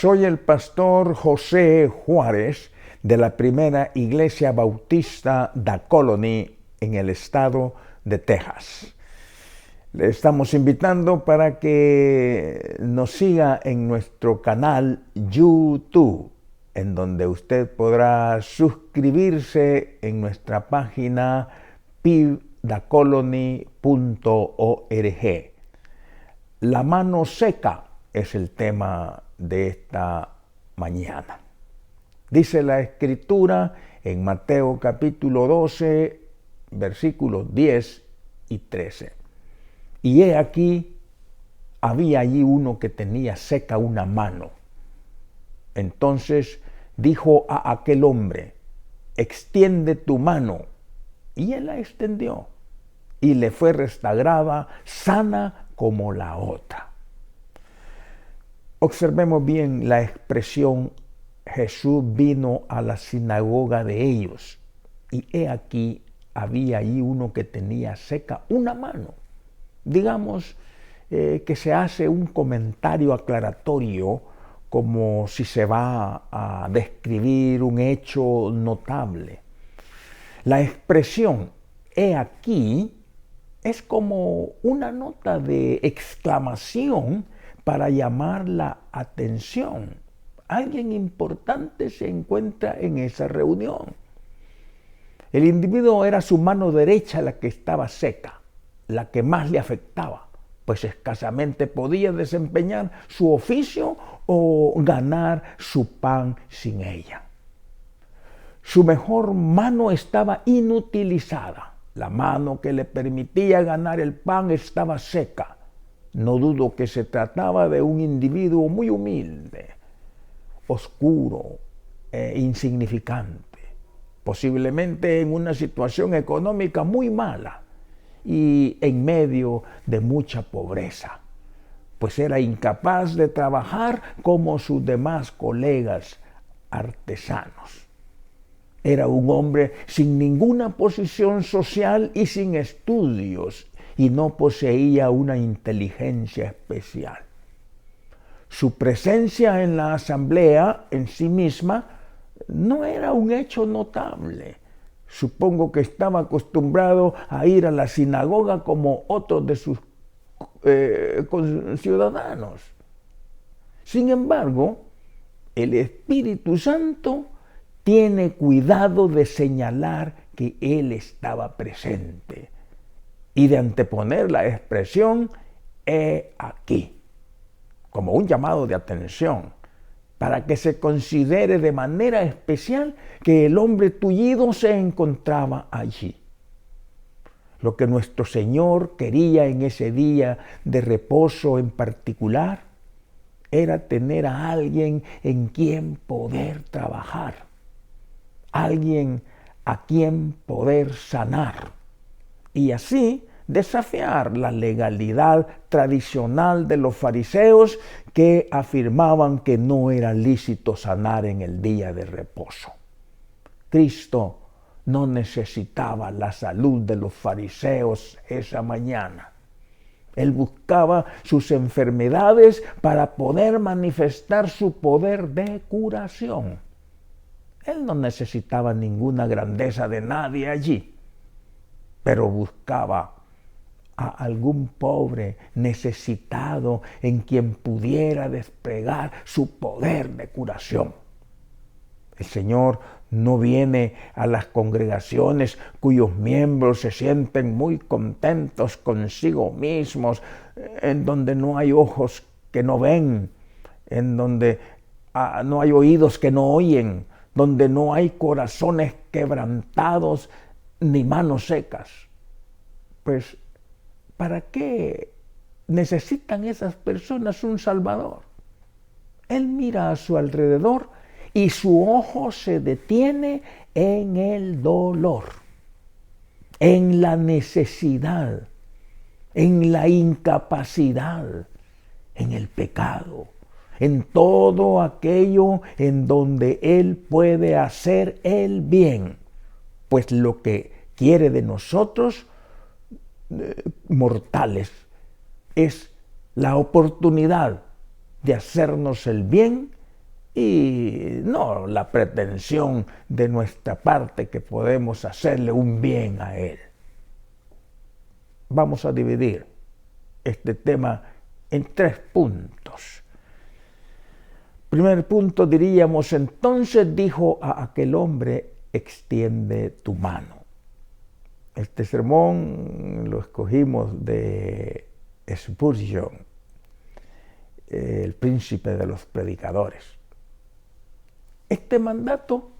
Soy el pastor José Juárez de la Primera Iglesia Bautista da Colony en el estado de Texas. Le estamos invitando para que nos siga en nuestro canal YouTube, en donde usted podrá suscribirse en nuestra página pibdacolony.org. La mano seca es el tema de esta mañana. Dice la Escritura en Mateo capítulo 12, versículos 10 y 13. Y he aquí, había allí uno que tenía seca una mano. Entonces dijo a aquel hombre: extiende tu mano. Y él la extendió, y le fue restaurada sana como la otra. Observemos bien la expresión: Jesús vino a la sinagoga de ellos, y he aquí, había allí uno que tenía seca una mano. Digamos que se hace un comentario aclaratorio, como si se va a describir un hecho notable. La expresión he aquí es como una nota de exclamación para llamar la atención. Alguien importante se encuentra en esa reunión. El individuo era su mano derecha la que estaba seca, la que más le afectaba, pues escasamente podía desempeñar su oficio o ganar su pan sin ella. Su mejor mano estaba inutilizada. La mano que le permitía ganar el pan estaba seca. No dudo que se trataba de un individuo muy humilde, oscuro e insignificante, posiblemente en una situación económica muy mala y en medio de mucha pobreza, pues era incapaz de trabajar como sus demás colegas artesanos. Era un hombre sin ninguna posición social y sin estudios, y no poseía una inteligencia especial. Su presencia en la asamblea en sí misma no era un hecho notable. Supongo que estaba acostumbrado a ir a la sinagoga como otros de sus ciudadanos. Sin embargo, el Espíritu Santo tiene cuidado de señalar que él estaba presente y de anteponer la expresión he aquí como un llamado de atención, para que se considere de manera especial que el hombre tullido se encontraba allí. Lo que nuestro Señor quería en ese día de reposo en particular era tener a alguien en quien poder trabajar, alguien a quien poder sanar, y así desafiar la legalidad tradicional de los fariseos que afirmaban que no era lícito sanar en el día de reposo. Cristo no necesitaba la salud de los fariseos esa mañana. Él buscaba sus enfermedades para poder manifestar su poder de curación. Él no necesitaba ninguna grandeza de nadie allí, pero buscaba a algún pobre necesitado en quien pudiera desplegar su poder de curación. El Señor no viene a las congregaciones cuyos miembros se sienten muy contentos consigo mismos, en donde no hay ojos que no ven, en donde no hay oídos que no oyen, donde no hay corazones quebrantados ni manos secas. Pues, ¿para qué necesitan esas personas un Salvador? Él mira a su alrededor y su ojo se detiene en el dolor, en la necesidad, en la incapacidad, en el pecado, en todo aquello en donde Él puede hacer el bien, pues lo que quiere de nosotros mortales es la oportunidad de hacernos el bien y no la pretensión de nuestra parte que podemos hacerle un bien a Él. Vamos a dividir este tema en 3 puntos. Primer punto diríamos, entonces dijo a aquel hombre, extiende tu mano. Este sermón lo escogimos de Spurgeon, el príncipe de los predicadores. Este mandato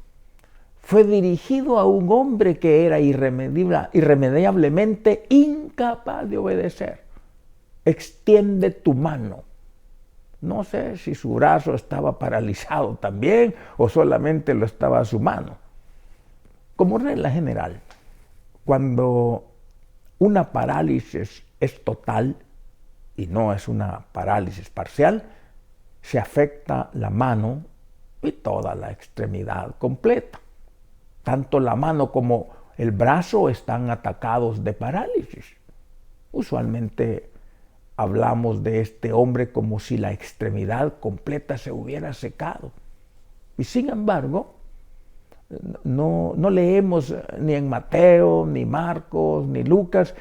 fue dirigido a un hombre que era irremediablemente incapaz de obedecer. Extiende tu mano. No sé si su brazo estaba paralizado también o solamente lo estaba su mano. Como regla general, cuando una parálisis es total y no es una parálisis parcial, se afecta la mano y toda la extremidad completa. Tanto la mano como el brazo están atacados de parálisis. Usualmente hablamos de este hombre como si la extremidad completa se hubiera secado. Y sin embargo, no leemos ni en Mateo, ni Marcos, ni Lucas,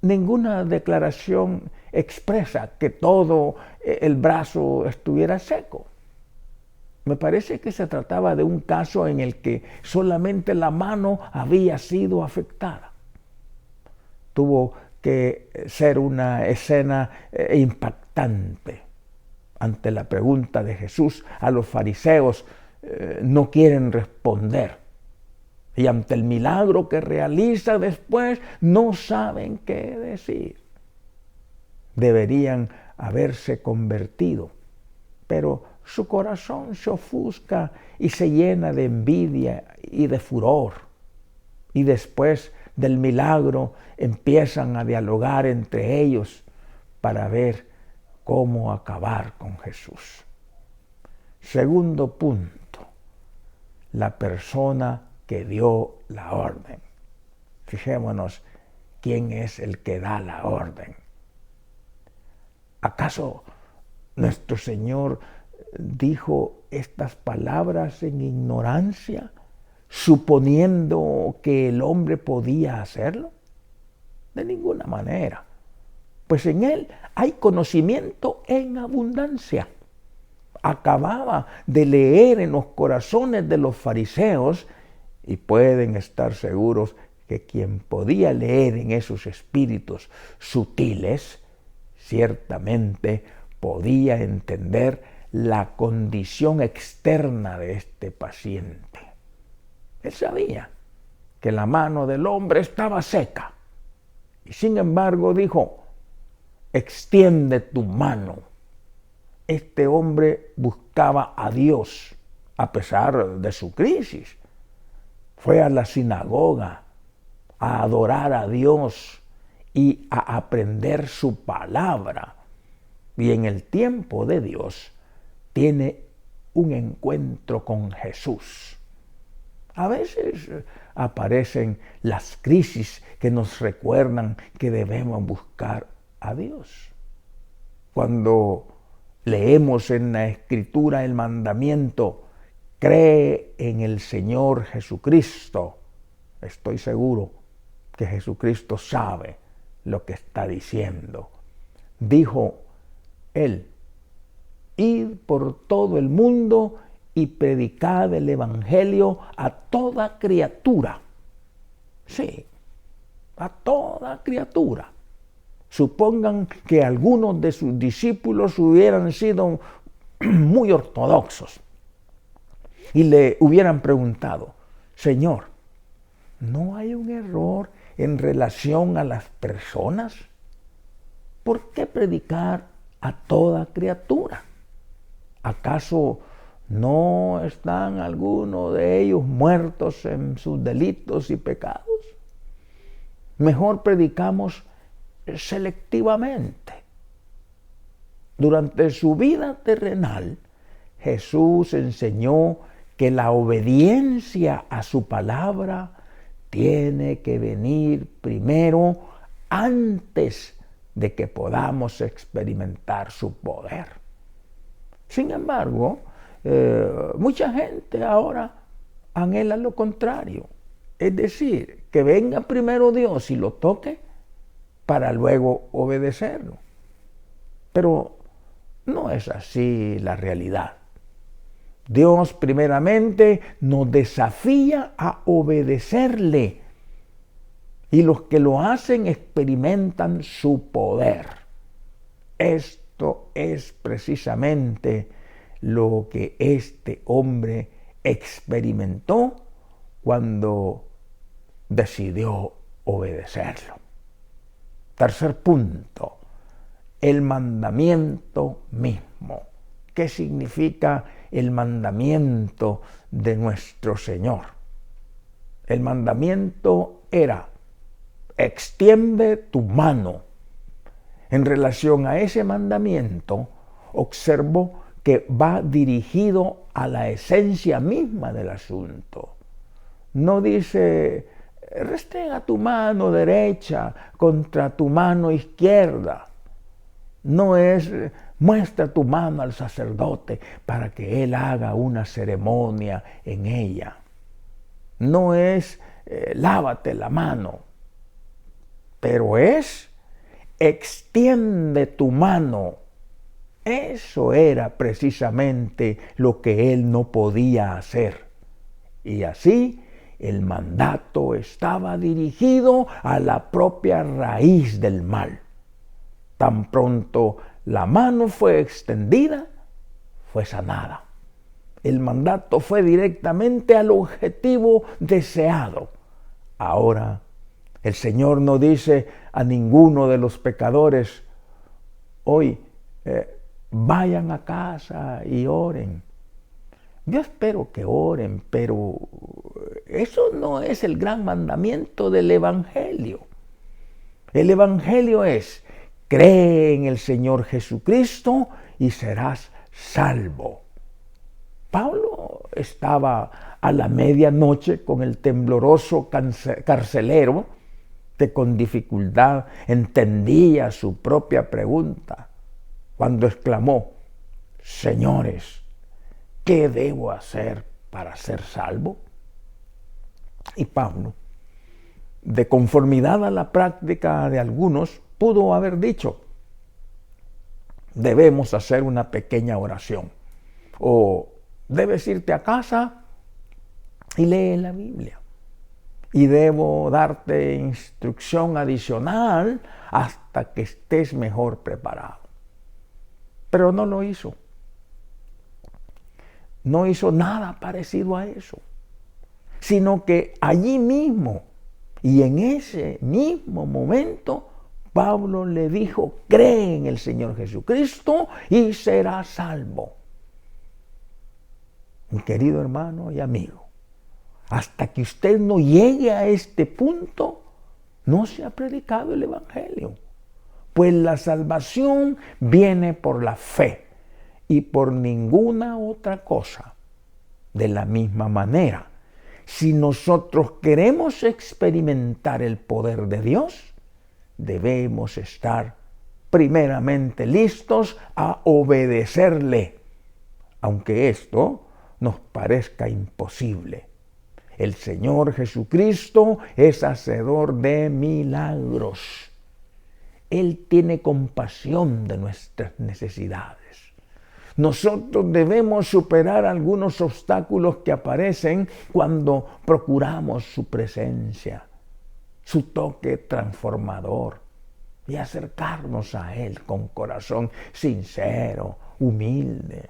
ninguna declaración expresa que todo el brazo estuviera seco. Me parece que se trataba de un caso en el que solamente la mano había sido afectada. Tuvo que ser una escena impactante. Ante la pregunta de Jesús a los fariseos, no quieren responder. Y ante el milagro que realiza después, no saben qué decir. Deberían haberse convertido, pero su corazón se ofusca y se llena de envidia y de furor. Y después del milagro empiezan a dialogar entre ellos para ver cómo acabar con Jesús. Segundo punto, la persona que dio la orden. Fijémonos quién es el que da la orden. ¿Acaso nuestro Señor dijo estas palabras en ignorancia, suponiendo que el hombre podía hacerlo? De ninguna manera, pues en Él hay conocimiento en abundancia. Acababa de leer en los corazones de los fariseos y pueden estar seguros que quien podía leer en esos espíritus sutiles, ciertamente podía entender la condición externa de este paciente. Él sabía que la mano del hombre estaba seca y sin embargo dijo, extiende tu mano. Este hombre buscaba a Dios a pesar de su crisis. Fue a la sinagoga a adorar a Dios y a aprender su palabra. Y en el tiempo de Dios tiene un encuentro con Jesús. A veces aparecen las crisis que nos recuerdan que debemos buscar a Dios. Cuando leemos en la Escritura el mandamiento, cree en el Señor Jesucristo, estoy seguro que Jesucristo sabe lo que está diciendo. Dijo Él, id por todo el mundo y predicad el Evangelio a toda criatura. Sí, a toda criatura. Supongan que algunos de sus discípulos hubieran sido muy ortodoxos y le hubieran preguntado, Señor, ¿no hay un error en relación a las personas? ¿Por qué predicar a toda criatura? ¿Acaso no están algunos de ellos muertos en sus delitos y pecados? Mejor predicamos selectivamente. Durante su vida terrenal, Jesús enseñó que la obediencia a su palabra tiene que venir primero antes de que podamos experimentar su poder. Sin embargo, mucha gente ahora anhela lo contrario. Es decir, que venga primero Dios y lo toque para luego obedecerlo. Pero no es así la realidad. Dios primeramente nos desafía a obedecerle. Y los que lo hacen experimentan su poder. Esto es precisamente lo que este hombre experimentó cuando decidió obedecerlo. Tercer punto, el mandamiento mismo. ¿Qué significa el mandamiento de nuestro Señor? El mandamiento era: extiende tu mano. En relación a ese mandamiento, observo que va dirigido a la esencia misma del asunto. No dice: restrega tu mano derecha contra tu mano izquierda. No es: muestra tu mano al sacerdote para que él haga una ceremonia en ella. No es: lávate la mano. Pero es: extiende tu mano. Eso era precisamente lo que él no podía hacer. Y así el mandato estaba dirigido a la propia raíz del mal. Tan pronto la mano fue extendida, fue sanada. El mandato fue directamente al objetivo deseado. Ahora, el Señor no dice a ninguno de los pecadores: hoy vayan a casa y oren. Yo espero que oren, pero eso no es el gran mandamiento del Evangelio. El Evangelio es: cree en el Señor Jesucristo y serás salvo. Pablo estaba a la medianoche con el tembloroso carcelero, que con dificultad entendía su propia pregunta, cuando exclamó: señores, ¿qué debo hacer para ser salvo? Y Pablo, de conformidad a la práctica de algunos, pudo haber dicho: debemos hacer una pequeña oración, o debes irte a casa y lee la Biblia, y debo darte instrucción adicional hasta que estés mejor preparado. Pero no lo hizo. No hizo nada parecido a eso, sino que allí mismo y en ese mismo momento Pablo le dijo: cree en el Señor Jesucristo y serás salvo. Mi querido hermano y amigo, hasta que usted no llegue a este punto, no se ha predicado el Evangelio. Pues la salvación viene por la fe y por ninguna otra cosa. De la misma manera, si nosotros queremos experimentar el poder de Dios, debemos estar primeramente listos a obedecerle, aunque esto nos parezca imposible. El Señor Jesucristo es hacedor de milagros. Él tiene compasión de nuestras necesidades. Nosotros debemos superar algunos obstáculos que aparecen cuando procuramos su presencia, su toque transformador, y acercarnos a Él con corazón sincero, humilde.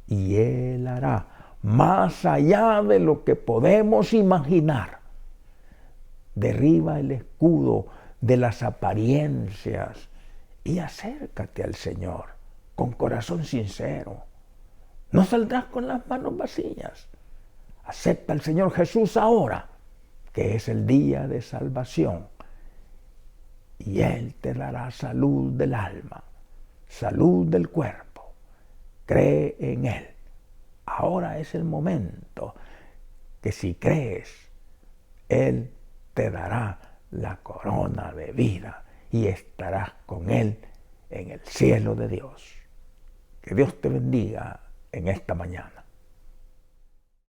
Y Él hará más allá de lo que podemos imaginar. Derriba el escudo de las apariencias y acércate al Señor con corazón sincero. No saldrás con las manos vacías. Acepta al Señor Jesús ahora, que es el día de salvación, y Él te dará salud del alma, salud del cuerpo. Cree en Él. Ahora es el momento que, si crees, Él te dará la corona de vida y estarás con Él en el cielo de Dios. Que Dios te bendiga en esta mañana.